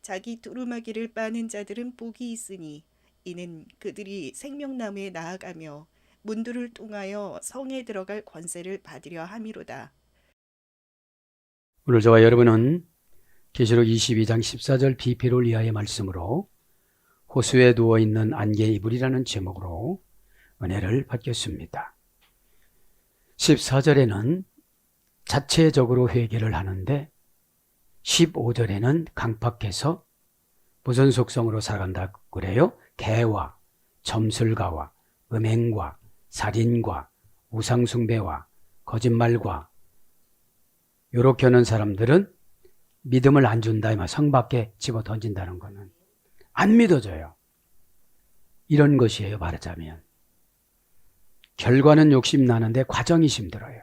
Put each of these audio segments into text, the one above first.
자기 두루마기를 빠는 자들은 복이 있으니 이는 그들이 생명나무에 나아가며 문들을 통하여 성에 들어갈 권세를 받으려 함이로다. 오늘 저와 여러분은 계시록 22장 14절 비피롤리아의 말씀으로 호수에 누워있는 안개 이불이라는 제목으로 은혜를 받겠습니다. 14절에는 자체적으로 회개를 하는데 15절에는 강팍해서 무슨 속성으로 살아간다고 그래요? 개와 점술가와 음행과 살인과 우상숭배와 거짓말과 요렇게 하는 사람들은 믿음을 안 준다. 성 밖에 집어 던진다는 거는 안 믿어져요. 이런 것이에요. 말하자면 결과는 욕심나는데 과정이 힘들어요.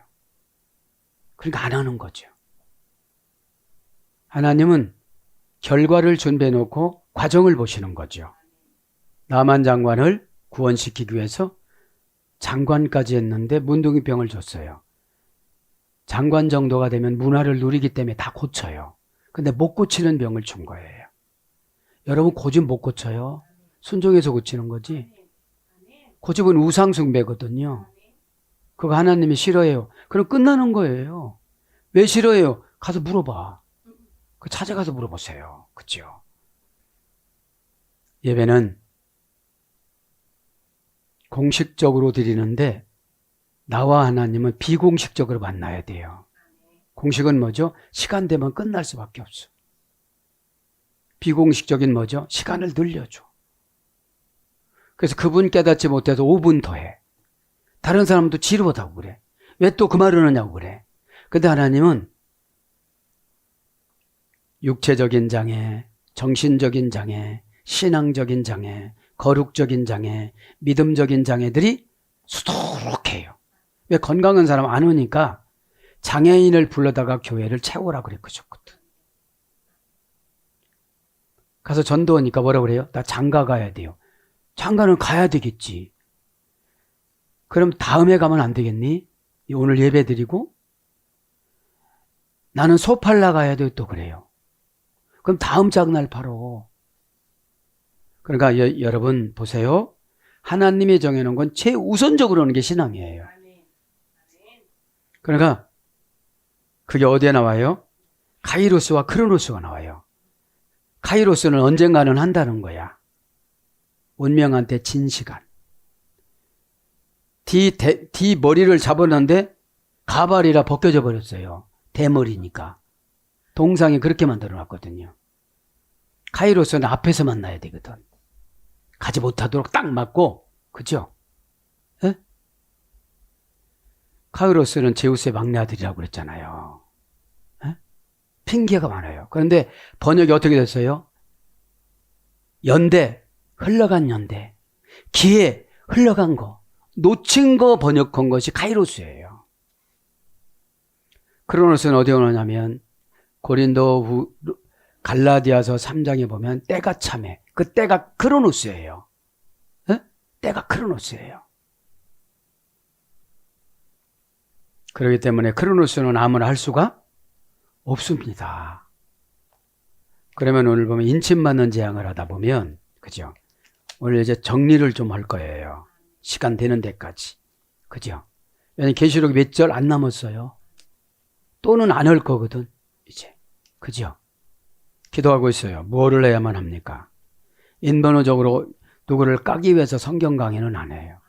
그러니까 안 하는 거죠. 하나님은 결과를 준비해 놓고 과정을 보시는 거죠. 나만 장관을 구원시키기 위해서 장관까지 했는데 문둥이병을 줬어요. 장관 정도가 되면 문화를 누리기 때문에 다 고쳐요. 근데 못 고치는 병을 준 거예요. 여러분 고집 못 고쳐요. 순종해서 고치는 거지. 고집은 우상숭배거든요. 그거 하나님이 싫어해요. 그럼 끝나는 거예요. 왜 싫어해요? 가서 물어봐. 그 찾아가서 물어보세요. 그죠? 예배는 공식적으로 드리는데 나와 하나님은 비공식적으로 만나야 돼요. 공식은 뭐죠? 시간 되면 끝날 수밖에 없어. 비공식적인 뭐죠? 시간을 늘려줘. 그래서 그분 깨닫지 못해서 5분 더 해. 다른 사람도 지루하다고 그래. 왜 또 그 말을 하냐고 그래. 근데 하나님은 육체적인 장애, 정신적인 장애, 신앙적인 장애, 거룩적인 장애, 믿음적인 장애들이 수두룩해요. 왜 건강한 사람 안 오니까 장애인을 불러다가 교회를 채우라 그랬거든. 가서 전도하니까 뭐라 그래요? 나 장가 가야 돼요. 장가는 가야 되겠지. 그럼 다음에 가면 안 되겠니? 오늘 예배 드리고 나는 소 팔러 가야 돼요. 또 그래요. 그럼 다음 장날 팔어. 그러니까 여러분 보세요. 하나님이 정해놓은 건 최우선적으로 하는 게 신앙이에요. 그러니까 그게 어디에 나와요? 카이로스와 크로노스가 나와요. 카이로스는 언젠가는 한다는 거야. 운명한테 진 시간. D 머리를 잡았는데 가발이라 벗겨져 버렸어요. 대머리니까. 동상이 그렇게 만들어 놨거든요. 카이로스는 앞에서 만나야 되거든. 가지 못하도록 딱 맞고, 그죠? 에? 카이로스는 제우스의 막내 아들이라고 그랬잖아요. 에? 핑계가 많아요. 그런데 번역이 어떻게 됐어요? 연대, 흘러간 연대. 기회, 흘러간 거. 놓친 거 번역한 것이 카이로스예요. 크로노스는 어디 오느냐면 고린도 갈라디아서 3장에 보면 때가 참해. 그 때가 크로노스예요. 에? 때가 크로노스예요. 그렇기 때문에 크로노스는 아무나 할 수가 없습니다. 그러면 오늘 보면 인침받는 재앙을 하다 보면, 그죠? 오늘 이제 정리를 좀 할 거예요. 시간 되는 데까지. 그죠? 왜냐면 계시록 몇 절 안 남았어요. 또는 안 할 거거든, 이제. 그죠? 기도하고 있어요. 뭐를 해야만 합니까? 인본어적으로 누구를 까기 위해서 성경 강의는 안 해요.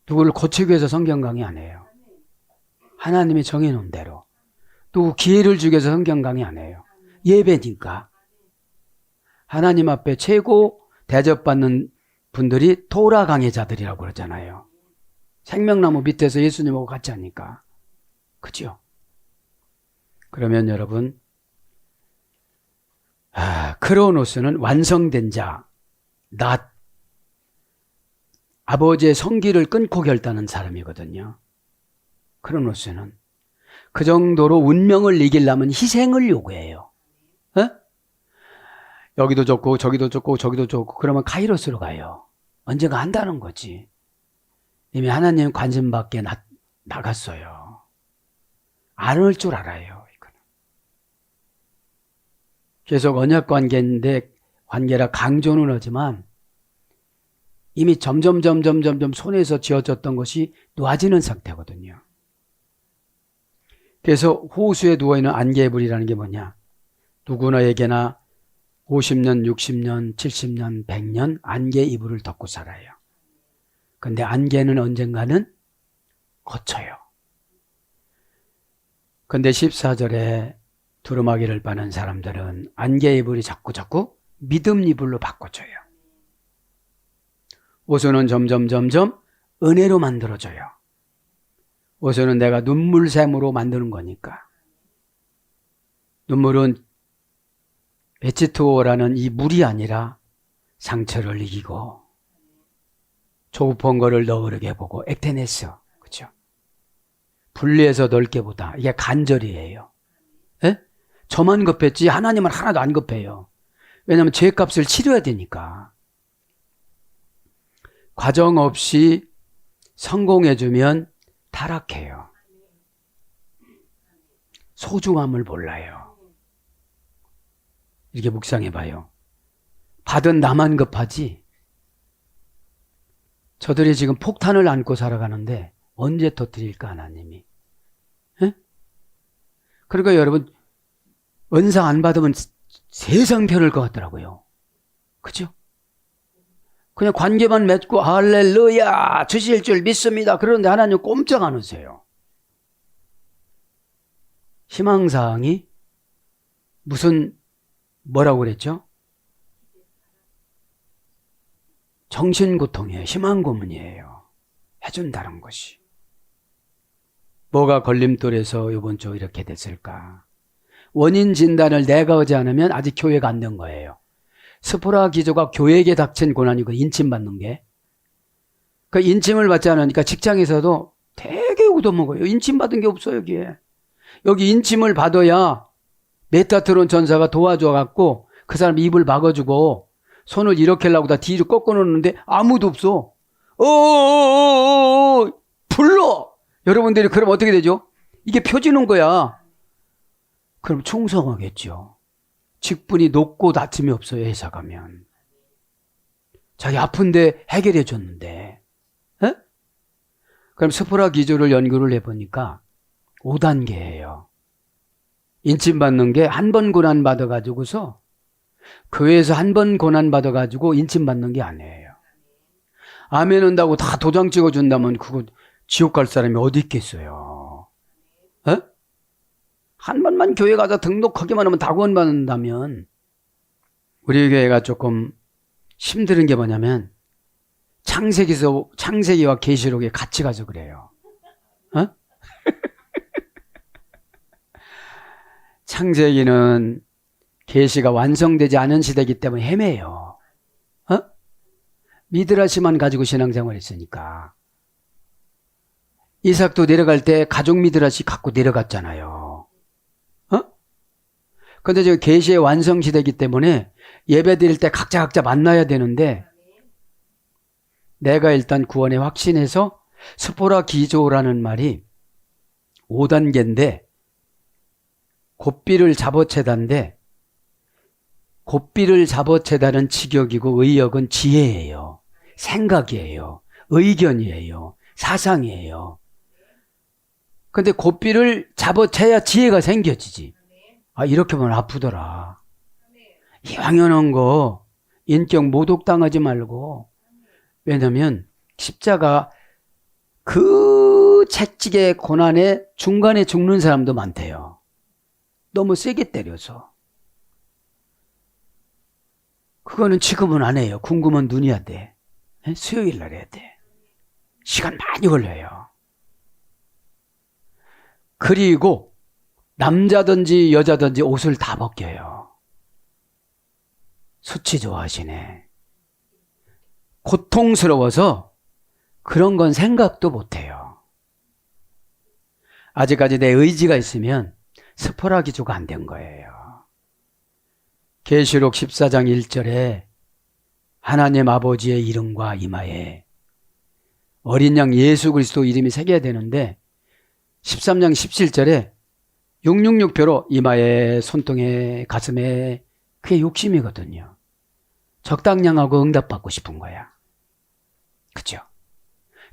누구를 고치기 위해서 성경 강의 안 해요. 하나님이 정해놓은 대로. 누구 기회를 주기 위해서 성경 강의 안 해요. 예배니까. 하나님 앞에 최고 대접받는 분들이 토라 강의자들이라고 그러잖아요. 생명나무 밑에서 예수님하고 같이 하니까. 그죠? 그러면 여러분, 크로노스는 완성된 자, 아버지의 성기를 끊고 결단한 사람이거든요. 크로노스는. 그 정도로 운명을 이기려면 희생을 요구해요. 에? 여기도 좋고 저기도 좋고 저기도 좋고 그러면 카이로스로 가요. 언젠가 한다는 거지. 이미 하나님 관심 밖에 나갔어요. 안 올 줄 알아요. 이거는. 계속 언약 관계인데 관계라 강조는 하지만 이미 점점 손에서 쥐어졌던 것이 놓아지는 상태거든요. 그래서 호수에 누워있는 안개의 불이라는 게 뭐냐? 누구나에게나 50년, 60년, 70년, 100년 안개의 이불을 덮고 살아요. 근데 안개는 언젠가는 거쳐요. 근데 14절에 두루마기를 빠는 사람들은 안개의 이불이 자꾸 믿음 이불로 바꿔줘요. 호수는 점점 은혜로 만들어져요. 호수는 내가 눈물샘으로 만드는 거니까. 눈물은 H2O라는 이 물이 아니라 상처를 이기고 조급한 거를 너그럽게 보고 액테네스, 그렇죠? 분리해서 넓게 보다. 이게 간절이에요. 에? 저만 급했지 하나님은 하나도 안 급해요. 왜냐하면 죄값을 치러야 되니까. 과정 없이 성공해주면 타락해요. 소중함을 몰라요. 이렇게 묵상해봐요. 받은 나만 급하지. 저들이 지금 폭탄을 안고 살아가는데 언제 터뜨릴까 하나님이. 에? 그러니까 여러분 은사 안 받으면 세상 편할 것 같더라고요. 그죠? 그냥 관계만 맺고 할렐루야 주실 줄 믿습니다. 그런데 하나님 꼼짝 안 하세요. 희망사항이 무슨 뭐라고 그랬죠? 정신고통이에요. 희망고문이에요. 해준다는 것이. 뭐가 걸림돌에서 이번 주 이렇게 됐을까? 원인 진단을 내가 하지 않으면 아직 교회가 안 된 거예요. 스포라 기조가 교회에게 닥친 고난이고 인침받는 게. 그 인침을 받지 않으니까 직장에서도 되게 얻어먹어요. 인침받은 게 없어요, 여기에. 여기 인침을 받아야 메타트론 전사가 도와줘갖고 그 사람 입을 막아주고 손을 이렇게 하려고 다 뒤로 꺾어 놓는데 아무도 없어. 불러! 여러분들이 그럼 어떻게 되죠? 이게 펴지는 거야. 그럼 충성하겠죠. 직분이 높고 낮음이 없어요, 회사 가면. 자기 아픈데 해결해 줬는데. 에? 그럼 스포라 기조를 연구를 해보니까 5단계예요. 인침받는 게 한 번 고난받아가지고서 교회에서 한 번 고난받아가지고 인침받는 게 아니에요. 아멘 한다고 다 도장 찍어준다면 그거 지옥 갈 사람이 어디 있겠어요. 에? 한 번만 교회 가서 등록하기만 하면 다 구원받는다면. 우리 교회가 조금 힘든 게 뭐냐면 창세기와 계시록에 같이 가서 그래요. 어? 창세기는 계시가 완성되지 않은 시대이기 때문에 헤매요. 어? 미드라시만 가지고 신앙생활 했으니까. 이삭도 내려갈 때 가족 미드라시 갖고 내려갔잖아요. 근데 지금 계시의 완성 시대이기 때문에 예배 드릴 때 각자 만나야 되는데 내가 일단 구원에 확신해서 스포라 기조라는 말이 5단계인데 곱비를 잡어채다인데 곱비를 잡어채다는 직역이고 의역은 지혜예요. 생각이에요. 의견이에요. 사상이에요. 근데 곱비를 잡아채야 지혜가 생겨지지. 아, 이렇게 보면 아프더라. 이 황연한 거 인격 모독당하지 말고. 왜냐면 십자가 그 채찍의 고난에 중간에 죽는 사람도 많대요. 너무 세게 때려서. 그거는 지금은 안 해요. 궁금한 눈이야 돼. 수요일 날 해야 돼. 시간 많이 걸려요. 그리고 남자든지 여자든지 옷을 다 벗겨요. 수치 좋아하시네. 고통스러워서 그런 건 생각도 못해요. 아직까지 내 의지가 있으면 스포라 기조가 안 된 거예요. 계시록 14장 1절에 하나님 아버지의 이름과 이마에 어린 양 예수 그리스도 이름이 새겨야 되는데 13장 17절에 666표로 이마에 손등에 가슴에 그게 욕심이거든요. 적당량하고 응답받고 싶은 거야. 그죠?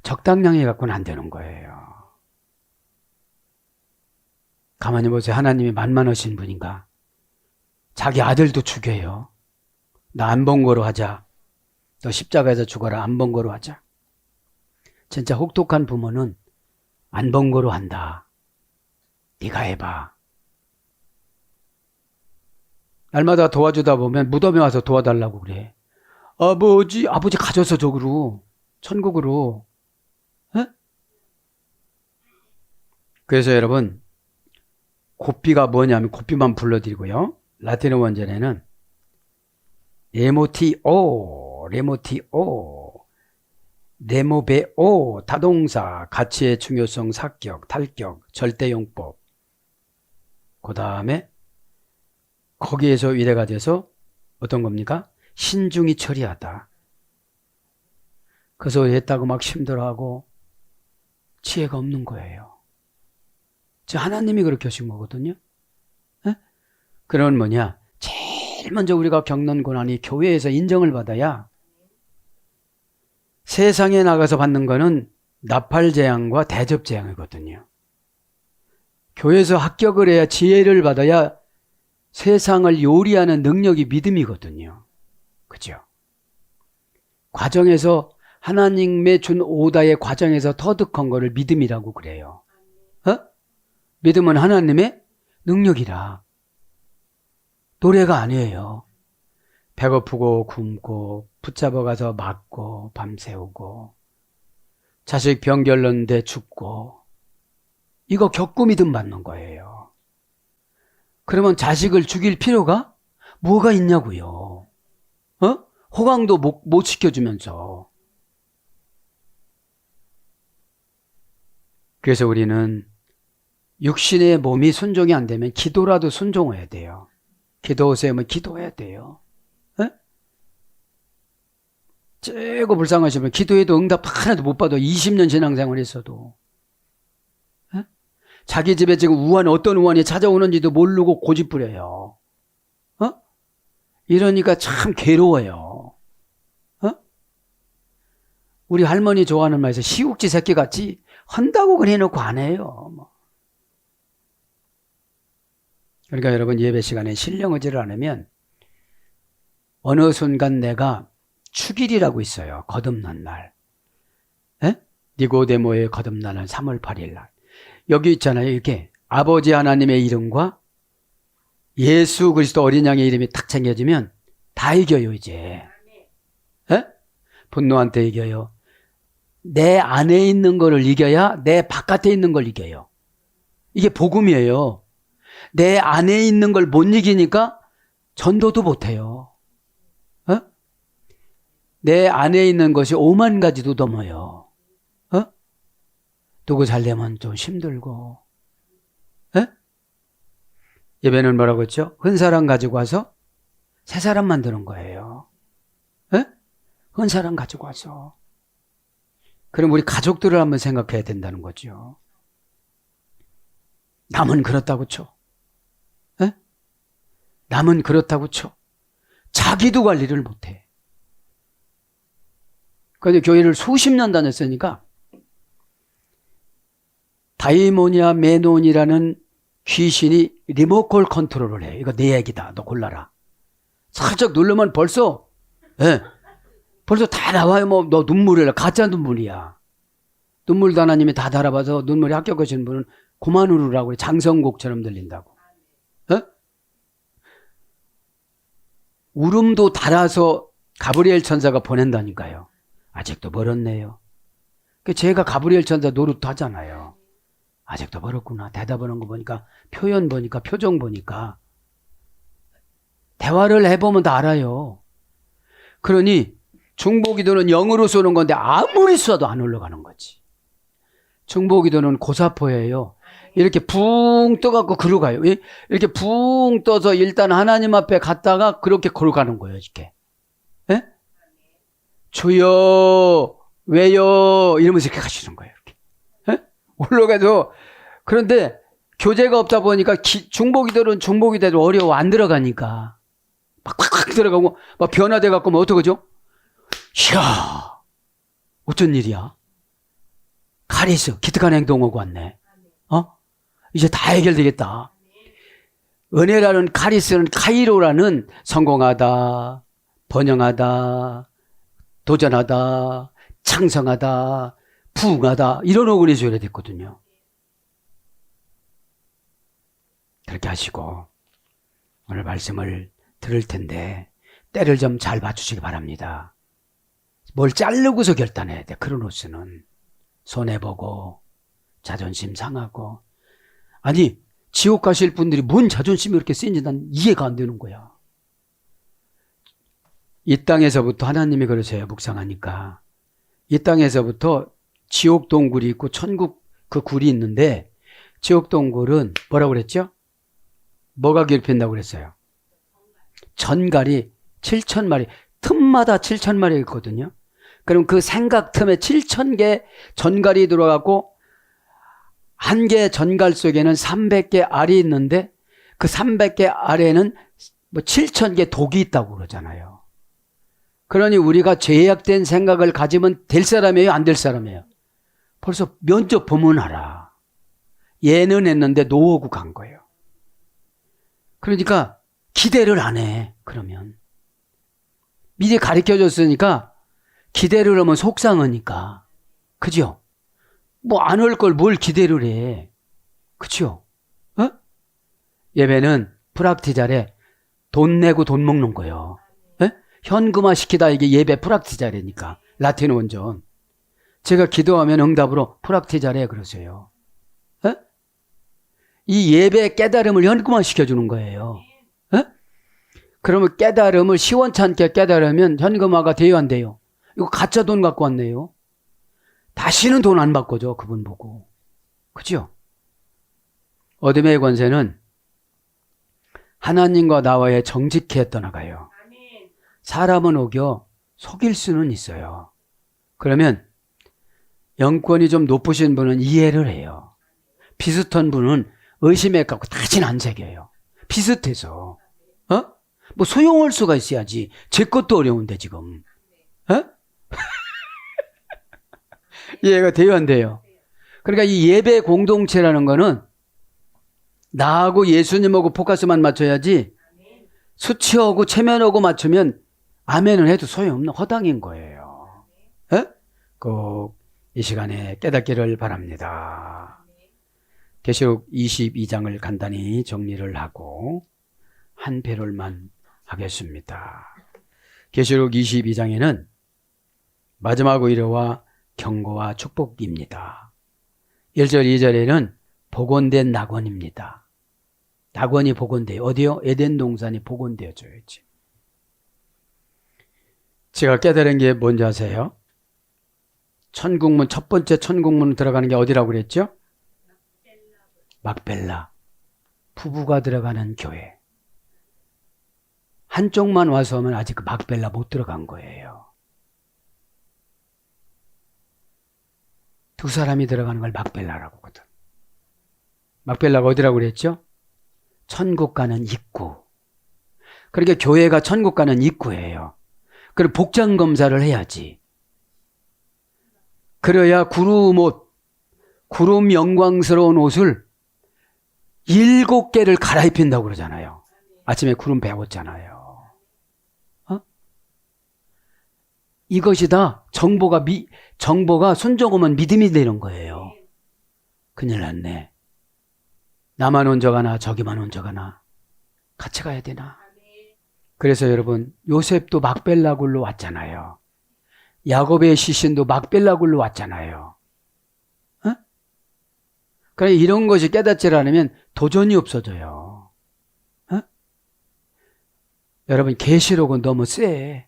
적당량이 갖고는 안 되는 거예요. 가만히 보세요. 하나님이 만만하신 분인가? 자기 아들도 죽여요. 나 안 본 거로 하자. 너 십자가에서 죽어라. 안 본 거로 하자. 진짜 혹독한 부모는 안 본 거로 한다. 네가 해봐. 날마다 도와주다 보면 무덤에 와서 도와달라고 그래. 아버지 가져서 저기로 천국으로. 에? 그래서 여러분 곱비가 뭐냐면 곱비만 불러드리고요. 라틴어 원전에는 레모티오, 레모베오, 타동사, 가치의 중요성, 사격, 탈격, 절대용법. 그 다음에 거기에서 위례가 돼서 어떤 겁니까? 신중히 처리하다. 그래서 했다고 막 힘들어하고 지혜가 없는 거예요. 하나님이 그렇게 하신 거거든요. 에? 그런 뭐냐? 제일 먼저 우리가 겪는 고난이 교회에서 인정을 받아야 세상에 나가서 받는 거는 나팔재앙과 대접재앙이거든요. 교회에서 합격을 해야 지혜를 받아야 세상을 요리하는 능력이 믿음이거든요. 그죠? 과정에서 하나님의 준 오다의 과정에서 터득한 거를 믿음이라고 그래요. 믿음은 하나님의 능력이라. 노래가 아니에요. 배고프고 굶고 붙잡아 가서 맞고 밤새우고 자식 병 결렀는데 죽고 이거 겪고 믿음 받는 거예요. 그러면 자식을 죽일 필요가 뭐가 있냐고요. 호강도 못 지켜주면서. 그래서 우리는 육신의 몸이 순종이 안 되면 기도라도 순종해야 돼요. 기도하세요. 기도해야 돼요. 째고 불쌍하시면 기도해도 응답 하나도 못 받아. 20년 신앙생활 했어도. 자기 집에 지금 어떤 우환이 찾아오는지도 모르고 고집부려요. 이러니까 참 괴로워요. 우리 할머니 좋아하는 말에서 시국지 새끼 같이 한다고 그래놓고 안 해요. 그러니까 여러분 예배 시간에 신령의지를 안 하면 어느 순간 내가 축일이라고 있어요. 거듭난 날. 니고데모의 거듭난 날 3월 8일 날. 여기 있잖아요. 이렇게 아버지 하나님의 이름과 예수 그리스도 어린 양의 이름이 탁 챙겨지면 다 이겨요 이제. 분노한테 이겨요. 내 안에 있는 거를 이겨야 내 바깥에 있는 걸 이겨요. 이게 복음이에요. 내 안에 있는 걸 못 이기니까 전도도 못해요. 내 안에 있는 것이 5만 가지도 넘어요. 누구 잘되면 좀 힘들고. 예배는 뭐라고 했죠? 한 사람 가지고 와서 새 사람 만드는 거예요. 한 사람 가지고 와서. 그럼 우리 가족들을 한번 생각해야 된다는 거죠. 남은 그렇다고 쳐. 남은 그렇다고 쳐. 자기도 관리를 못해. 그런데 교회를 수십 년 다녔으니까 다이모니아 메논이라는 귀신이 리모컨 컨트롤을 해. 이거 내 얘기다. 너 골라라. 살짝 누르면 벌써 다 나와요. 너 눈물이라. 가짜 눈물이야. 눈물도 하나님이 다 달아봐서 눈물이 합격하시는 분은 그만 울으라고 그래. 장성곡처럼 들린다고. 울음도 달아서 가브리엘 천사가 보낸다니까요. 아직도 멀었네요. 제가 가브리엘 천사 노릇도 하잖아요. 아직도 멀었구나. 대답하는 거 보니까, 표현 보니까, 표정 보니까. 대화를 해보면 다 알아요. 그러니 중보기도는 영으로 쏘는 건데 아무리 쏴도 안 올라가는 거지. 중보기도는 고사포예요. 이렇게 붕 떠갖고 그러 가요. 이렇게 붕 떠서 일단 하나님 앞에 갔다가 그렇게 걸어가는 거예요. 이렇게. 주여 왜요 이러면서 이렇게 가시는 거예요. 이렇게. 올라가서. 그런데 교재가 없다 보니까 중보기도는 중보기대로 어려워. 안 들어가니까. 팍팍 들어가고 막 변화돼 갖고 뭐 어떡하죠? 이야, 어쩐 일이야? 카리스 기특한 행동하고 왔네. 이제 다 해결되겠다. 은혜라는 카리스는 카이로라는 성공하다, 번영하다, 도전하다, 창성하다, 부흥하다 이런 어근이 줘야 됐거든요. 그렇게 하시고 오늘 말씀을 들을 텐데 때를 좀 잘 봐주시기 바랍니다. 뭘 자르고서 결단해야 돼. 크로노스는 손해보고 자존심 상하고. 아니 지옥 가실 분들이 뭔 자존심이 그렇게 센지 난 이해가 안 되는 거야. 이 땅에서부터 하나님이 그러세요. 묵상하니까 이 땅에서부터 지옥 동굴이 있고 천국 그 굴이 있는데 지옥 동굴은 뭐라고 그랬죠? 뭐가 괴롭힌다고 그랬어요? 전갈이 7,000마리, 틈마다 7,000마리 있거든요. 그럼 그 생각 틈에 7,000개 전갈이 들어가고 한 개 전갈 속에는 300개 알이 있는데 그 300개 알에는 뭐 7,000개 독이 있다고 그러잖아요. 그러니 우리가 죄악된 생각을 가지면 될 사람이에요? 안 될 사람이에요? 벌써 면접 보면 알아. 예는 했는데 노하고 간 거예요. 그러니까 기대를 안 해. 그러면 미리 가르쳐줬으니까 기대를 하면 속상하니까. 그죠? 뭐 안 올 걸 뭘 기대를 해. 그죠? 예배는 프락티자래. 돈 내고 돈 먹는 거예요. 현금화 시키다 이게 예배 프락티자래니까. 라틴어 원전. 제가 기도하면 응답으로 프락티자래 그러세요. 이 예배 깨달음을 현금화 시켜주는 거예요. 그러면 깨달음을 시원찮게 깨달으면 현금화가 돼요, 안 돼요? 이거 가짜 돈 갖고 왔네요. 다시는 돈 안 바꿔줘, 그분 보고. 그죠? 어둠의 권세는 하나님과 나와의 정직해 떠나가요. 사람은 오겨 속일 수는 있어요. 그러면 영권이 좀 높으신 분은 이해를 해요. 비슷한 분은 의심해 갖고 다시는 안 새겨요. 비슷해서. 뭐 소용할 수가 있어야지. 제 것도 어려운데 지금. 이해가 돼요, 안 돼요? 그러니까 이 예배 공동체라는 거는 나하고 예수님하고 포커스만 맞춰야지 수치하고 체면하고 맞추면 아멘을 해도 소용없는 허당인 거예요. 꼭 이 시간에 깨닫기를 바랍니다. 계시록 22장을 간단히 정리를 하고 한 패럴만 하겠습니다. 계시록 22장에는 마지막 의뢰와 경고와 축복입니다. 1절 2절에는 복원된 낙원입니다. 낙원이 복원돼요. 어디요? 에덴 동산이 복원되어져야지. 제가 깨달은 게 뭔지 아세요? 천국문, 첫 번째 천국문 들어가는 게 어디라고 그랬죠? 막벨라. 부부가 들어가는 교회. 한쪽만 와서 하면 아직 그 막벨라 못 들어간 거예요. 두 사람이 들어가는 걸 막벨라라고 하거든. 막벨라가 어디라고 그랬죠? 천국 가는 입구. 그러니까 교회가 천국 가는 입구예요. 그리고 복장 검사를 해야지. 그래야 구름 옷, 구름 영광스러운 옷을 7개를 갈아입힌다고 그러잖아요. 아침에 구름 배웠잖아요. 이것이 다 정보가 순종하면 믿음이 되는 거예요. 큰일 났네. 나만 혼자 가나 저기만 혼자 가나 같이 가야 되나. 그래서 여러분 요셉도 막벨라굴로 왔잖아요. 야곱의 시신도 막벨라굴로 왔잖아요. 그러니까 이런 것이 깨닫지 않으면 도전이 없어져요. 여러분 계시록은 너무 쎄.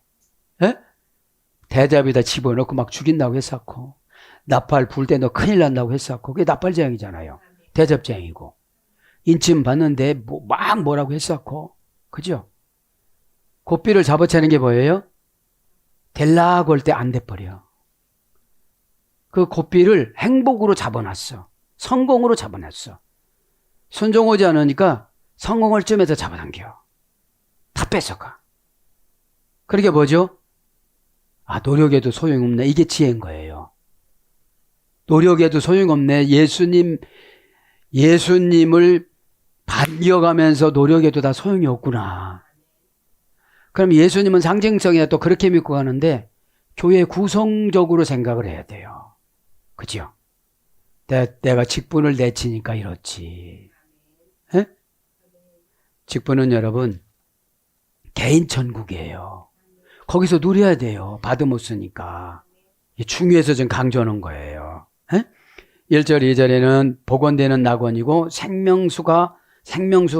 대잡에다 집어넣고 막 죽인다고 했었고 나팔 불 때 너 큰일 난다고 했었고 그게 나팔재앙이잖아요. 대접재앙이고 인침 받는데 막 뭐라고 했었고 그죠? 고삐를 잡아채는 게 뭐예요? 될라고 할 때 안 돼버려. 그 고삐를 행복으로 잡아놨어. 성공으로 잡아놨어. 순종하지 않으니까 성공할 쯤에서 잡아당겨. 다 뺏어가. 그러게 뭐죠? 노력해도 소용없네. 이게 지혜인 거예요. 노력해도 소용없네. 예수님을 반겨가면서 노력해도 다 소용이 없구나. 그럼 예수님은 상징성이야 또 그렇게 믿고 가는데 교회 구성적으로 생각을 해야 돼요. 그죠? 내가 직분을 내치니까 이렇지. 에? 직분은 여러분 개인 천국이에요. 거기서 누려야 돼요. 받으못 쓰니까. 중요해서 좀 강조하는 거예요. 1절 2절에는 복원되는 낙원이고 생명수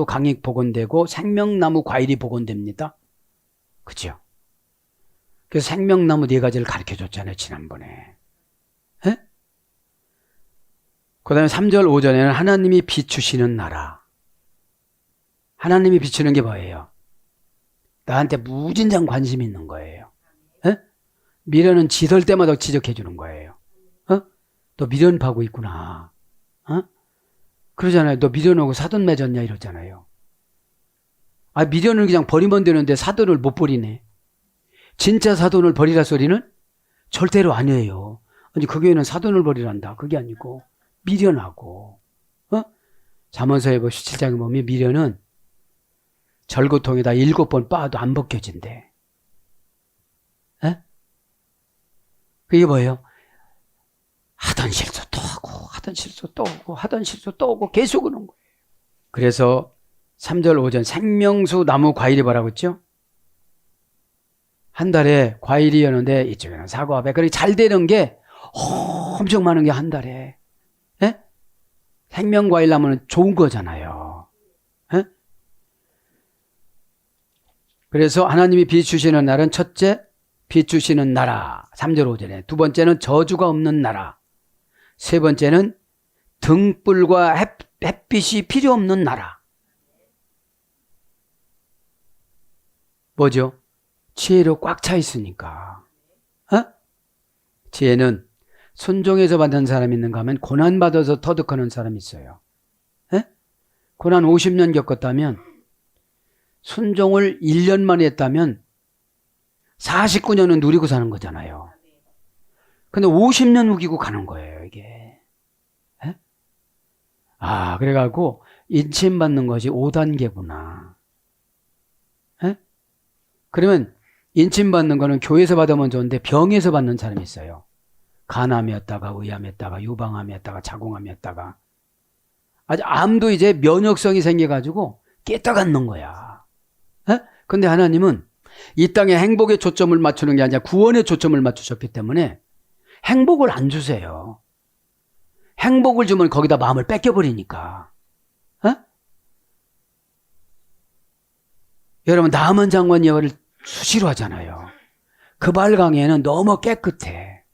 강익 복원되고 생명나무 과일이 복원됩니다. 그죠? 그래서 생명나무 4가지를 가르쳐줬잖아요. 지난번에. 그 다음에 3절 5절에는 하나님이 비추시는 나라. 하나님이 비추는 게 뭐예요? 나한테 무진장 관심이 있는 거예요. 미련은 지설 때마다 지적해 주는 거예요. 너 미련 파고 있구나. 그러잖아요. 너 미련하고 사돈 맺었냐 이러잖아요. 미련을 그냥 버리면 되는데 사돈을 못 버리네. 진짜 사돈을 버리라 소리는 절대로 아니에요. 아니 그게는 사돈을 버리란다. 그게 아니고 미련하고. 잠언서에 17장에 보면 미련은 절구통에다 7번 빻아도 안 벗겨진대. 그게 뭐예요? 하던 실수 또 하고 하던 실수 또 하고 하던 실수 또 하고 계속 오는 거예요. 그래서 3절 5절 생명수 나무 과일이 뭐라고 했죠? 한 달에 과일이었는데 이쪽에는 사과, 배까지 잘 되는 게 엄청 많은 게 한 달에. 생명과일 나무는 좋은 거잖아요. 그래서 하나님이 비추시는 날은 첫째 비추시는 나라 3절 5절에, 두 번째는 저주가 없는 나라, 세 번째는 등불과 햇빛이 필요 없는 나라. 뭐죠? 지혜로 꽉 차 있으니까. 지혜는 순종해서 받는 사람이 있는가 하면 고난받아서 터득하는 사람이 있어요. 고난 50년 겪었다면, 순종을 1년 만에 했다면 49년은 누리고 사는 거잖아요. 근데 50년 우기고 가는 거예요, 이게. 그래가지고 인침받는 것이 5단계구나. 그러면 인침받는 거는 교회에서 받으면 좋은데 병에서 받는 사람이 있어요. 간암이었다가 의암이었다가 유방암이었다가 자궁암이었다가 아주 암도 이제 면역성이 생겨가지고 깨딱앉는 거야. 근데 하나님은 이 땅에 행복에 초점을 맞추는 게 아니라 구원에 초점을 맞추셨기 때문에 행복을 안 주세요. 행복을 주면 거기다 마음을 뺏겨버리니까. 여러분 나만 장관 예화를 수시로 하잖아요. 그 발강에는 너무 깨끗해.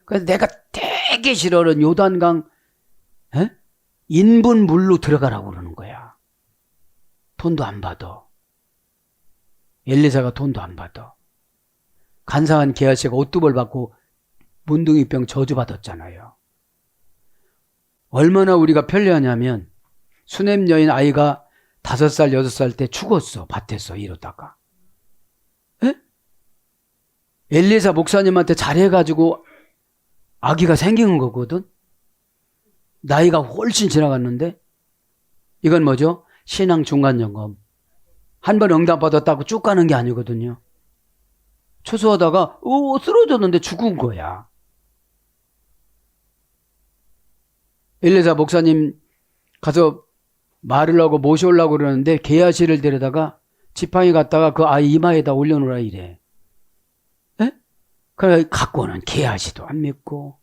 그래서 내가 되게 싫어하는 요단강 인분 물로 들어가라고 그러는 거야. 돈도 안 받아. 엘리사가 돈도 안 받아. 간사한 게하시가 옷두벌 받고 문둥이병 저주받았잖아요. 얼마나 우리가 편리하냐면 수냄 여인 아이가 5살 6살 때 죽었어. 밭에서 이러다가. 엘리사 목사님한테 잘해가지고 아기가 생긴 거거든. 나이가 훨씬 지나갔는데 이건 뭐죠? 신앙 중간점검. 한 번 응답 받았다고 쭉 가는 게 아니거든요. 초소하다가 쓰러졌는데 죽은 거야. 엘리사 목사님 가서 말을 하고 모셔오려고 그러는데 게하시를 데려다가 지팡이 갖다가 그 아이 이마에다 올려놓으라 이래. 그래 갖고는 게하시도 안 믿고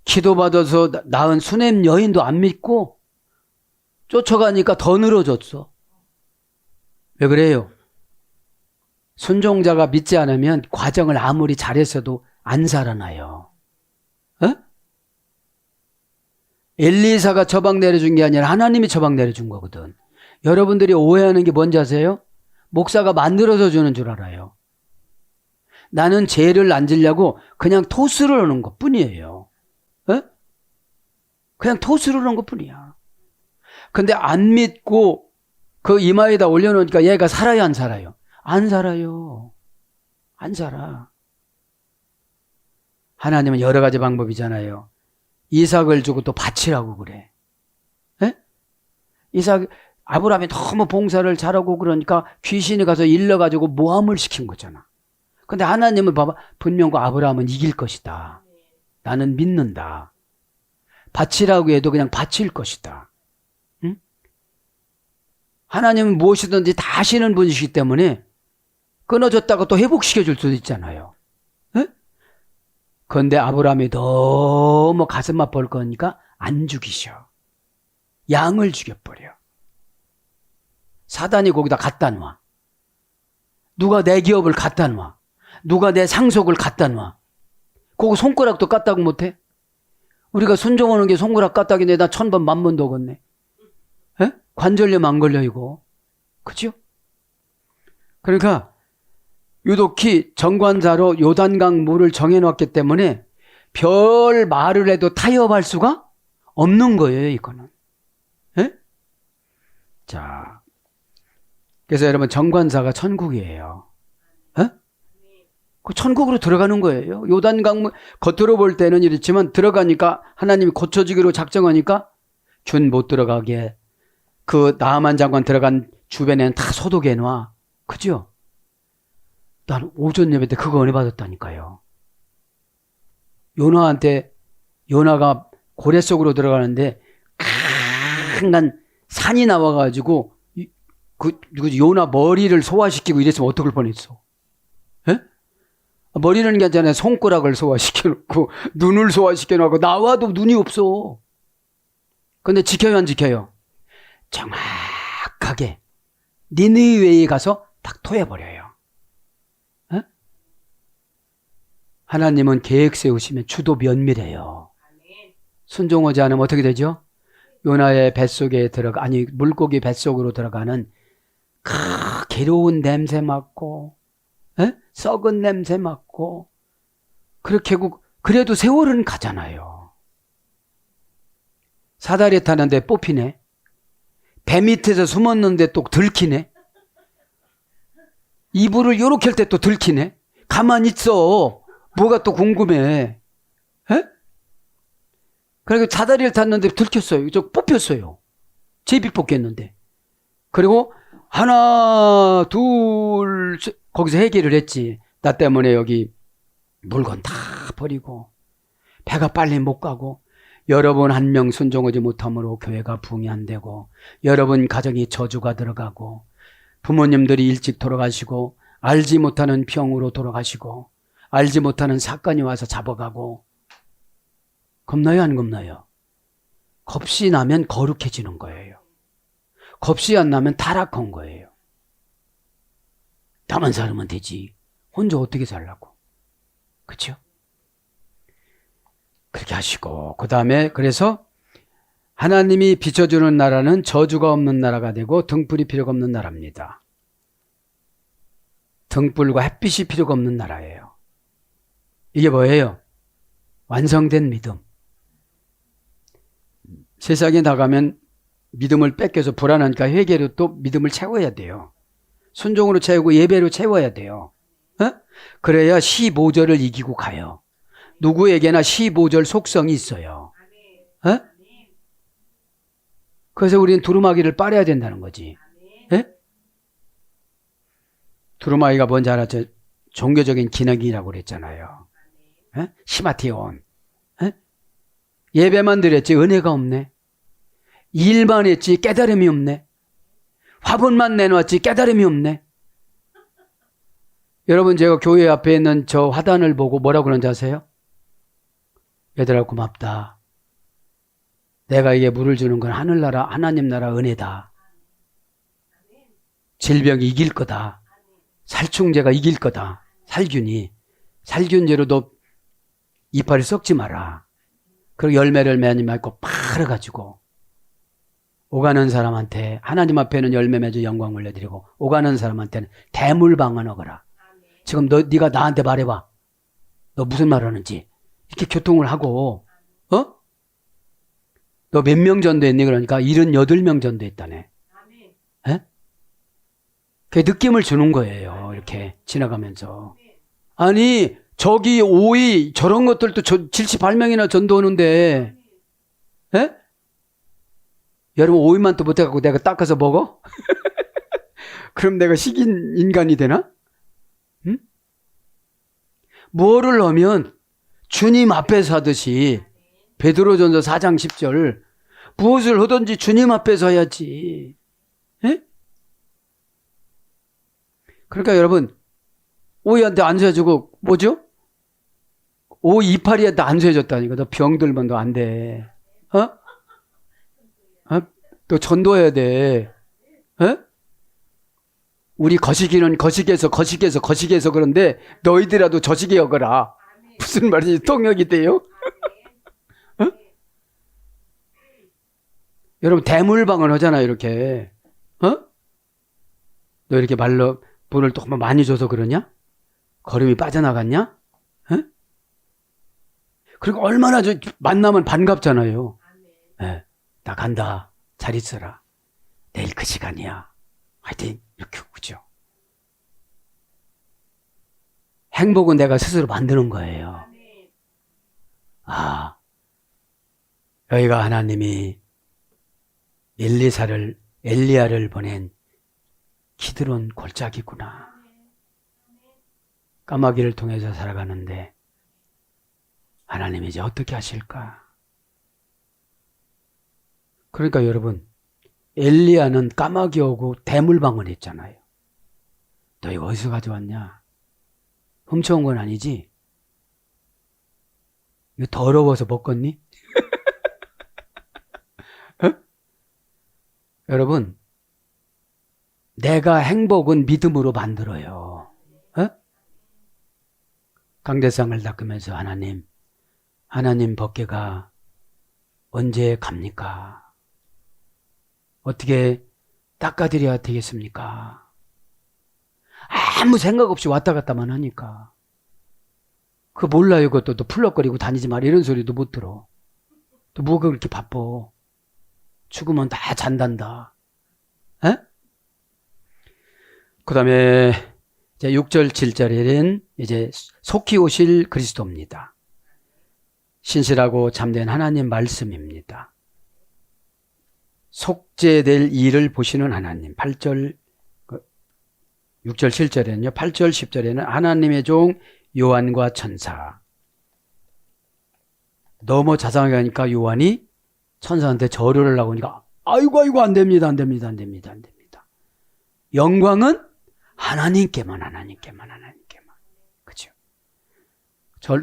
기도받아서 낳은 수냄 여인도 안 믿고 쫓아가니까 더 늘어졌어. 왜 그래요? 순종자가 믿지 않으면 과정을 아무리 잘했어도 안 살아나요. 엘리사가 처방 내려준 게 아니라 하나님이 처방 내려준 거거든. 여러분들이 오해하는 게 뭔지 아세요? 목사가 만들어서 주는 줄 알아요. 나는 죄를 안 지려고 그냥 토스를 하는 것 뿐이에요. 그냥 토스를 하는 것 뿐이야. 근데 안 믿고 그 이마에다 올려놓으니까 얘가 살아요, 안 살아요? 안 살아요. 안 살아. 하나님은 여러 가지 방법이잖아요. 이삭을 주고 또 바치라고 그래. 에? 이삭, 아브라함이 너무 봉사를 잘하고 그러니까 귀신이 가서 일러가지고 모함을 시킨 거잖아. 근데 하나님은 봐봐. 분명 그 아브라함은 이길 것이다. 나는 믿는다. 바치라고 해도 그냥 바칠 것이다. 응? 하나님은 무엇이든지 다 하시는 분이시기 때문에 끊어졌다가 또 회복시켜 줄 수도 있잖아요. 응? 그런데 아브라함이 너무 가슴 아플 거니까 안 죽이셔. 양을 죽여버려. 사단이 거기다 갖다 놔. 누가 내 기업을 갖다 놔. 누가 내 상속을 갖다 놔. 그거 손가락도 까딱 못해? 우리가 순종하는 게 손가락 까딱인데 나 1000번 만번도 오겠네. 에? 관절염 안 걸려 이거. 그죠? 그러니까 유독히 정관사로 요단강 물을 정해놨기 때문에 별 말을 해도 타협할 수가 없는 거예요 이거는. 에? 자, 그래서 여러분 정관사가 천국이에요. 에? 그 천국으로 들어가는 거예요. 요단강 겉으로 볼 때는 이렇지만 들어가니까 하나님이 고쳐주기로 작정하니까 준 못 들어가게 그 나하만 장관 들어간 주변에는 다 소독해 놔. 그죠? 난 오전 예배 때 그거 은혜 받았다니까요. 요나한테 요나가 고래 속으로 들어가는데 큰 산이 나와가지고 그 요나 머리를 소화시키고 이랬으면 어떡할 뻔했어. 에? 머리는 괜찮아요. 손가락을 소화시켜놓고 눈을 소화시켜놓고 나와도 눈이 없어. 근데 지켜요 안 지켜요? 정확하게 니느웨에 가서 딱 토해버려요. 에? 하나님은 계획 세우시면 주도 면밀해요. 순종하지 않으면 어떻게 되죠? 요나의 뱃속에 들어가 아니 물고기 뱃속으로 들어가는 괴로운 냄새 맡고 에? 썩은 냄새 맡고 그렇게 그래도 세월은 가잖아요. 사다리 타는데 뽑히네. 배 밑에서 숨었는데 또 들키네. 이불을 요렇게 할 때 또 들키네. 가만히 있어. 뭐가 또 궁금해. 에? 그리고 사다리를 탔는데 들켰어요. 저 뽑혔어요. 제비 뽑겠는데. 그리고 하나 둘 거기서 해결을 했지. 나 때문에 여기 물건 다 버리고 배가 빨리 못 가고 여러분 한 명 순종하지 못함으로 교회가 부흥이 안 되고 여러분 가정이 저주가 들어가고 부모님들이 일찍 돌아가시고 알지 못하는 병으로 돌아가시고 알지 못하는 사건이 와서 잡아가고 겁나요 안 겁나요? 겁이 나면 거룩해지는 거예요. 겁이 안 나면 타락한 거예요. 나만 살면 되지. 혼자 어떻게 살라고. 그렇죠? 그렇게 하시고 그 다음에 그래서 하나님이 비춰주는 나라는 저주가 없는 나라가 되고 등불이 필요가 없는 나라입니다. 등불과 햇빛이 필요가 없는 나라예요. 이게 뭐예요? 완성된 믿음. 세상에 나가면 믿음을 뺏겨서 불안하니까 회개로 또 믿음을 채워야 돼요. 순종으로 채우고 예배로 채워야 돼요. 어? 그래야 15절을 이기고 가요. 누구에게나 15절 속성이 있어요. 어? 그래서 우리는 두루마기를 빨아야 된다는 거지. 예? 두루마기가 뭔지 알았죠? 종교적인 기능이라고 그랬잖아요. 예? 시마티온. 예? 예배만 드렸지 은혜가 없네. 일만 했지 깨달음이 없네. 화분만 내놓았지 깨달음이 없네. 여러분 제가 교회 앞에 있는 저 화단을 보고 뭐라고 그런지 아세요? 얘들아 고맙다. 내가 이게 물을 주는 건 하늘나라 하나님 나라 은혜다. 질병이 이길 거다. 살충제가 이길 거다. 살균이. 살균제로 너 이파리 썩지 마라. 그리고 열매를 많이 맺고 팔아가지고 오가는 사람한테 하나님 앞에는 열매 맺어 영광 올려드리고 오가는 사람한테는 대물방언하거라. 지금 네가 나한테 말해봐. 너 무슨 말 하는지. 이렇게 교통을 하고 어? 너 몇 명 전도했니? 그러니까 78명 전도했다네. 에? 그 느낌을 주는 거예요. 이렇게 지나가면서. 아니, 저기 오이 저런 것들도 78명이나 전도하는데, 예? 여러분 오이만 또 못해갖고 내가 닦아서 먹어? 그럼 내가 식인 인간이 되나? 응? 뭐를 하면 주님 앞에서 하듯이 베드로전서 4장 10절 무엇을 하든지 주님 앞에서 해야지. 예? 그러니까 여러분 오이한테 안수해주고 뭐죠? 오이 이파리한테 안수해줬다니까. 너 병들면 너 안 돼. 어? 어? 너 전도해야 돼. 어? 우리 거시기는 거시기에서 그런데 너희들이라도 저시기 여거라. 무슨 말인지 통역이 돼요? 어? 여러분 대물방을 하잖아요. 이렇게. 어? 너 이렇게 말로 물을 또 많이 줘서 그러냐? 거름이 빠져나갔냐? 어? 그리고 얼마나 만나면 반갑잖아요. 네, 나 간다. 잘 있어라. 내일 그 시간이야. 하여튼 이렇게 그죠. 행복은 내가 스스로 만드는 거예요. 아, 여기가 하나님이 엘리야를 보낸 기드론 골짜기구나. 까마귀를 통해서 살아가는데 하나님이 이제 어떻게 하실까? 그러니까 여러분, 엘리야는 까마귀하고 대물방을 했잖아요. 너 이거 어디서 가져왔냐? 훔쳐온 건 아니지? 이거 더러워서 먹겠니? 어? 여러분, 내가 행복은 믿음으로 만들어요. 어? 강대상을 닦으면서 하나님 법궤가 언제 갑니까? 어떻게 닦아드려야 되겠습니까? 아무 생각 없이 왔다 갔다만 하니까. 그거 몰라요. 그것도 또 풀럭거리고 다니지 말 이런 소리도 못 들어. 또 뭐가 그렇게 바빠. 죽으면 다 잔단다. 에? 그 다음에 이제 6절 7절에는 이제 속히 오실 그리스도입니다. 신실하고 참된 하나님 말씀입니다. 속죄될 일을 보시는 하나님. 8절 6절 7절에는요. 8절 10절에는 하나님의 종 요한과 천사. 너무 자상하게 하니까 요한이 천사한테 절을 하고 하니까 아이고 안 됩니다. 영광은 하나님께만. 그죠?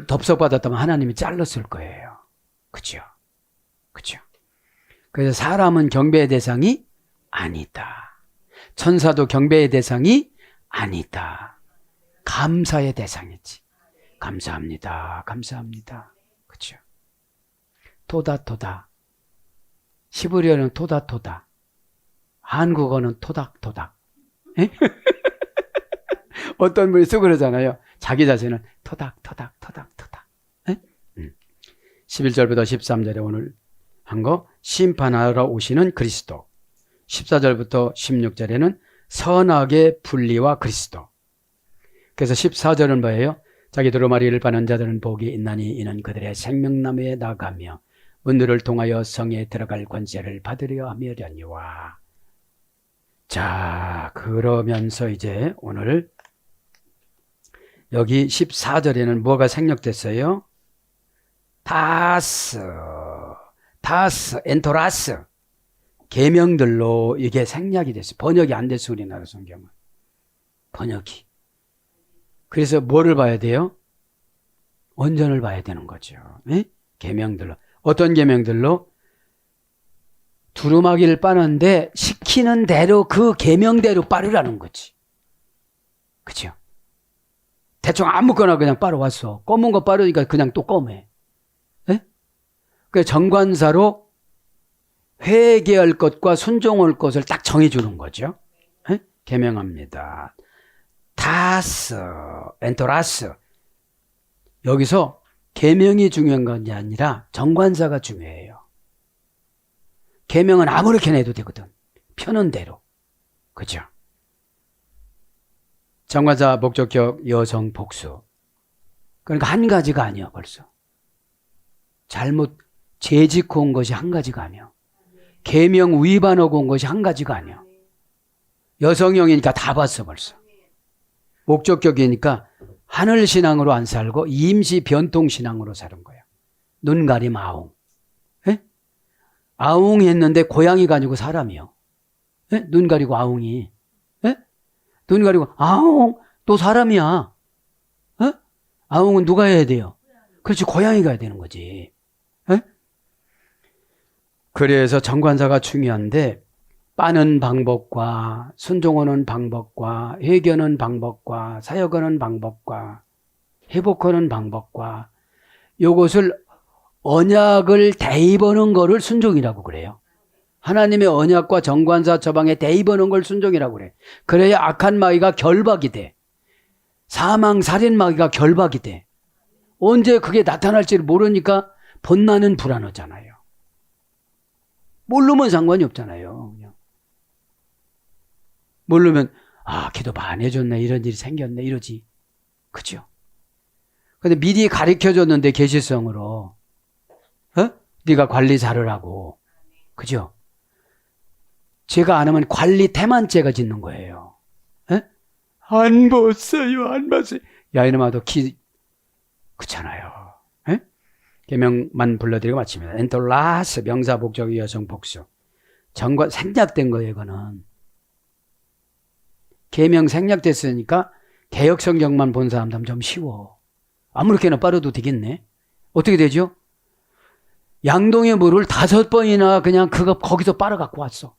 덥석받았다면 하나님이 잘랐을 거예요. 그죠? 그래서 사람은 경배의 대상이 아니다. 천사도 경배의 대상이 아니다. 감사의 대상이지. 감사합니다. 그죠? 토다. 시브리어는 토다. 한국어는 토닥. 에? 어떤 분이 쓰고 그러잖아요. 자기 자신은 토닥. 에? 11절부터 13절에 오늘 한 거 심판하러 오시는 그리스도. 14절부터 16절에는 선악의 분리와 그리스도. 그래서 14절은 뭐예요? 자기 두루마리를 빠는 자들은 복이 있나니 이는 그들의 생명나무에 나가며 문들을 통하여 성에 들어갈 권세를 받으려 함이려니와. 자, 그러면서 이제 오늘 여기 14절에는 뭐가 생략됐어요? 다스, 엔토라스. 계명들로 이게 생략이 됐어요. 번역이 안 됐어, 우리나라 성경은. 번역이. 그래서 뭐를 봐야 돼요? 원전을 봐야 되는 거죠. 네? 계명들로. 어떤 계명들로? 두루마기를 빠는데 시키는 대로 그 계명대로 빠르라는 거지. 그죠? 대충 아무거나 그냥 빠러 왔어. 검은 거 빠르니까 그냥 또 검해. 네? 그 정관사로 회개할 것과 순종할 것을 딱 정해주는 거죠. 네? 계명합니다. 다스, 엔토라스. 여기서 계명이 중요한 것이 아니라 정관사가 중요해요. 계명은 아무렇게나 해도 되거든. 편한 대로. 그죠? 정관사 목적격 여성 복수. 그러니까 한 가지가 아니야 벌써. 잘못 재짓고 온 것이 한 가지가 아니야. 계명 위반하고 온 것이 한 가지가 아니야. 여성형이니까 다 봤어 벌써. 목적격이니까 하늘신앙으로 안 살고 임시 변통신앙으로 사는 거야. 눈가림 아웅. 에? 아웅 했는데 고양이가 아니고 사람이요. 에? 눈 가리고 아웅이. 에? 눈 가리고 아웅 또 사람이야. 에? 아웅은 누가 해야 돼요? 그렇지, 고양이가 해야 되는 거지. 에? 그래서 정관사가 중요한데 빠는 방법과 순종하는 방법과 회개하는 방법과 사역하는 방법과 회복하는 방법과 요것을 언약을 대입하는 거를 순종이라고 그래요. 하나님의 언약과 정관사 처방에 대입하는 걸 순종이라고 그래. 그래야 악한 마귀가 결박이 돼. 사망 살인 마귀가 결박이 돼. 언제 그게 나타날지를 모르니까 번나는 불안하잖아요. 모르면 상관이 없잖아요. 그냥. 모르면 기도 많이 해줬네, 이런 일이 생겼네 이러지. 그죠? 근데 미리 가르쳐줬는데 계시성으로 네가 관리 잘하라고. 그죠? 제가 안 하면 관리 태만죄가 짓는 거예요. 안 봤어요, 안 봤어요. 야, 이놈아, 너 그렇잖아요. 계명만 불러드리고 마칩니다. 엔톨라스, 명사 복적 여성 복수. 생략된 거예요, 이거는. 계명 생략됐으니까 개역 성경만 본 사람들은 좀 쉬워. 아무렇게나 빨아도 되겠네. 어떻게 되죠? 양동의 물을 5번이나 그냥 거기서 빨아 갖고 왔어.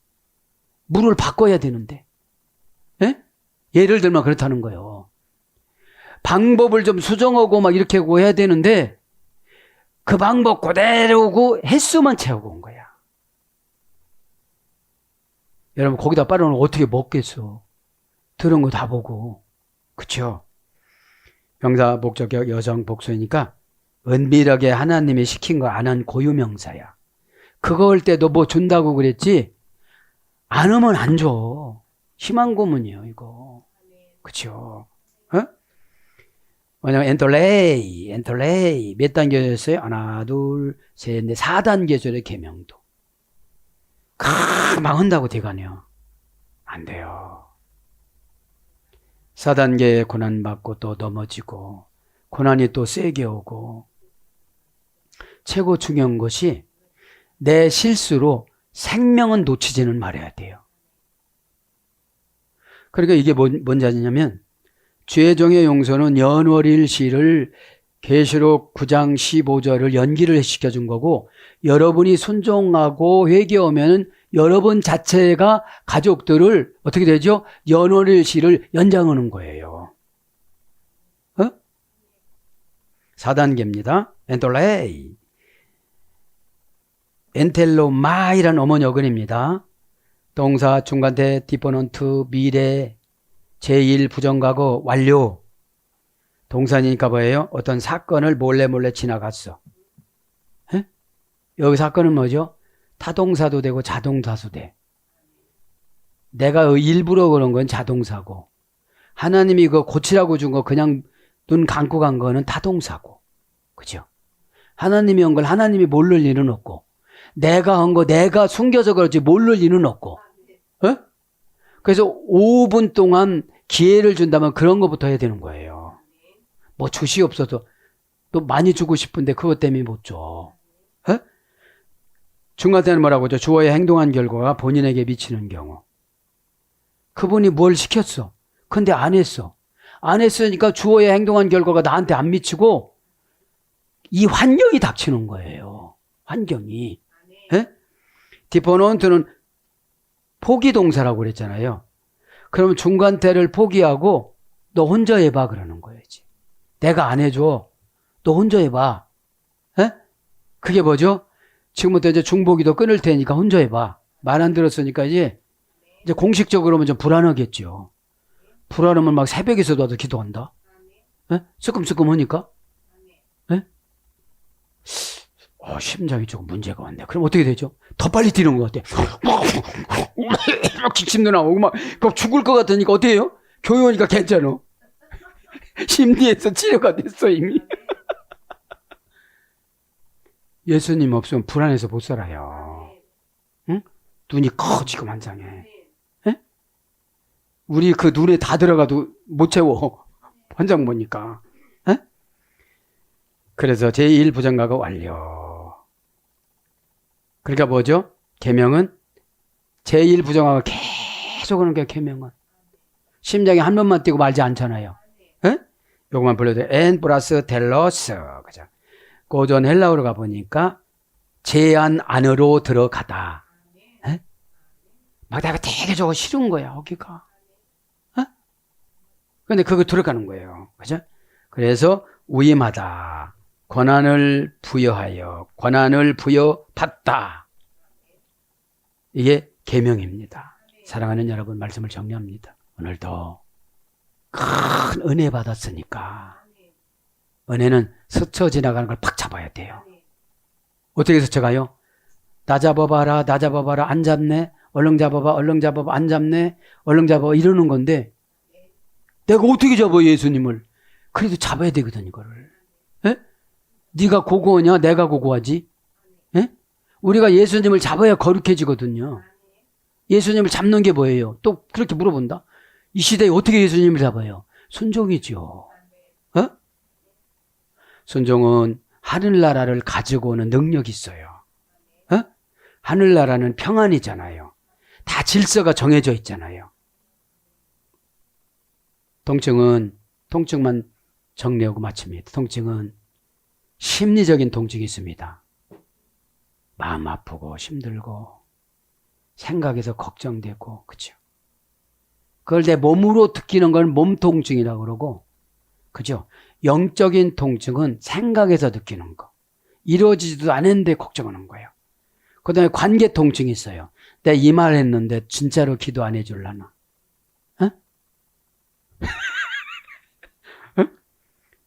물을 바꿔야 되는데. 예를 들면 그렇다는 거예요. 방법을 좀 수정하고 막 이렇게 하고 해야 되는데 그 방법 그대로고 횟수만 채우고 온 거야. 여러분, 거기다 빨아놓으면 어떻게 먹겠어? 들은 거 다 보고. 그쵸? 명사 목적격 여성 복수이니까 은밀하게 하나님이 시킨 거 안 한 고유명사야. 그거 할 때도 뭐 준다고 그랬지 안 하면 안 줘. 심한 고문이에요 이거. 그쵸? 왜냐면 엔톨레이 몇 단계였어요? 하나 둘 셋 넷 4단계절의 계명도 막 한다고 대가네요. 안 돼요. 4단계에 고난받고 또 넘어지고 고난이 또 세게 오고, 최고 중요한 것이 내 실수로 생명은 놓치지는 말아야 돼요. 그러니까 이게 뭔 자냐면 죄종의 용서는 연월일시를 계시록 9장 15절을 연기를 시켜준 거고, 여러분이 순종하고 회개하면 여러분 자체가 가족들을 어떻게 되죠? 연월일시를 연장하는 거예요. 4단계입니다. 엔톨레이. 엔텔로마이란 어머니 어근입니다. 동사 중간태 디포넌트 미래 제1 부정과거 완료. 동사니까 뭐예요? 어떤 사건을 몰래 지나갔어. 여기 사건은 뭐죠? 타동사도 되고 자동사도 돼. 내가 일부러 그런 건 자동사고, 하나님이 그거 고치라고 준 거 그냥 눈 감고 간 거는 타동사고. 그죠? 하나님이 한 걸 하나님이 모를 일은 없고, 내가 한 거 내가 숨겨서 그렇지 모를 일은 없고. 그래서 5분 동안 기회를 준다면 그런 거부터 해야 되는 거예요. 뭐 주시옵소서. 또 많이 주고 싶은데 그것 때문에 못 줘. 중간 때는 뭐라고 하죠? 주어야 행동한 결과가 본인에게 미치는 경우. 그분이 뭘 시켰어. 근데 안 했어. 안 했으니까 주어야 행동한 결과가 나한테 안 미치고 이 환경이 닥치는 거예요. 환경이. 디포넌트는 포기 동사라고 그랬잖아요. 그러면 중간태를 포기하고 너 혼자 해봐 그러는 거예지. 내가 안 해줘. 너 혼자 해봐. 그게 뭐죠? 지금부터 이제 중보기도 끊을 테니까 혼자 해봐. 말 안 들었으니까 이제 공식적으로는 좀 불안하겠죠. 불안하면 막 새벽에서도 와서 기도한다. 쓰끔쓰끔 하니까. 심장이 조금 문제가 왔네. 그럼 어떻게 되죠? 더 빨리 뛰는 것 같아. 막 기침도 나오고 막 죽을 것 같으니까 어떻게 해요? 교회 오니까 괜찮아. 심리에서 치료가 됐어 이미. 예수님 없으면 불안해서 못 살아요. 응? 눈이 커지고 만장해. 에? 우리 그 눈에 다 들어가도 못 채워. 환장 보니까. 에? 그래서 제1부정과가 완료. 그러니까 뭐죠? 계명은 제1부정과가 계속 오는 게 계명은. 심장이 한 번만 뛰고 말지 않잖아요. 에? 요것만 불러도 엔 플러스 텔러스. 그죠? 고전 헬라어로 가보니까 제한 안으로 들어가다. 에? 막 내가 되게 저거 싫은 거야, 거기가. 어? 근데 그거 들어가는 거예요. 그죠? 그래서 위임하다. 권한을 부여하여, 권한을 부여받다. 이게 계명입니다. 사랑하는 여러분, 말씀을 정리합니다. 오늘도 큰 은혜 받았으니까 은혜는 스쳐 지나가는 걸 팍 잡아야 돼요. 어떻게 스쳐가요? 나 잡아봐라, 나 잡아봐라, 안 잡네. 얼른 잡아봐, 얼른 잡아봐, 안 잡네. 얼른 잡아, 이러는 건데 내가 어떻게 잡아 예수님을? 그래도 잡아야 되거든 이거를. 에? 네가 고고하냐? 내가 고고하지? 에? 우리가 예수님을 잡아야 거룩해지거든요. 예수님을 잡는 게 뭐예요? 또 그렇게 물어본다. 이 시대에 어떻게 예수님을 잡아요? 순종이죠. 어? 순종은 하늘나라를 가지고 오는 능력이 있어요. 어? 하늘나라는 평안이잖아요. 다 질서가 정해져 있잖아요. 통증만 정리하고 마칩니다. 통증은 심리적인 통증이 있습니다. 마음 아프고 힘들고 생각에서 걱정되고 그죠? 그걸 내 몸으로 느끼는 건 몸통증이라고 그러고 그죠? 영적인 통증은 생각에서 느끼는 거. 이루어지지도 않았는데 걱정하는 거예요. 그 다음에 관계 통증이 있어요. 내가 이 말 했는데 진짜로 기도 안 해줄라나? 어? 어?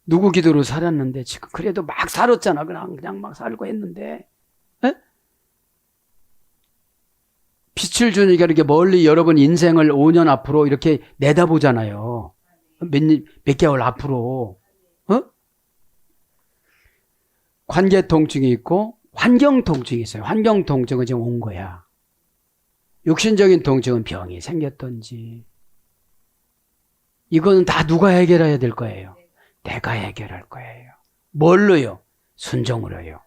누구 기도로 살았는데 지금 그래도 막 살았잖아. 그냥 막 살고 했는데 어? 빛을 주니까 이렇게 멀리 여러분 인생을 5년 앞으로 이렇게 내다보잖아요. 몇 개월 앞으로. 어? 관계 통증이 있고 환경 통증이 있어요. 환경 통증은 지금 온 거야. 육신적인 통증은 병이 생겼던지. 이거는 다 누가 해결해야 될 거예요? 내가 해결할 거예요. 뭘로요? 순종으로요.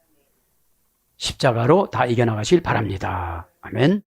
십자가로 다 이겨나가실 바랍니다. 아멘.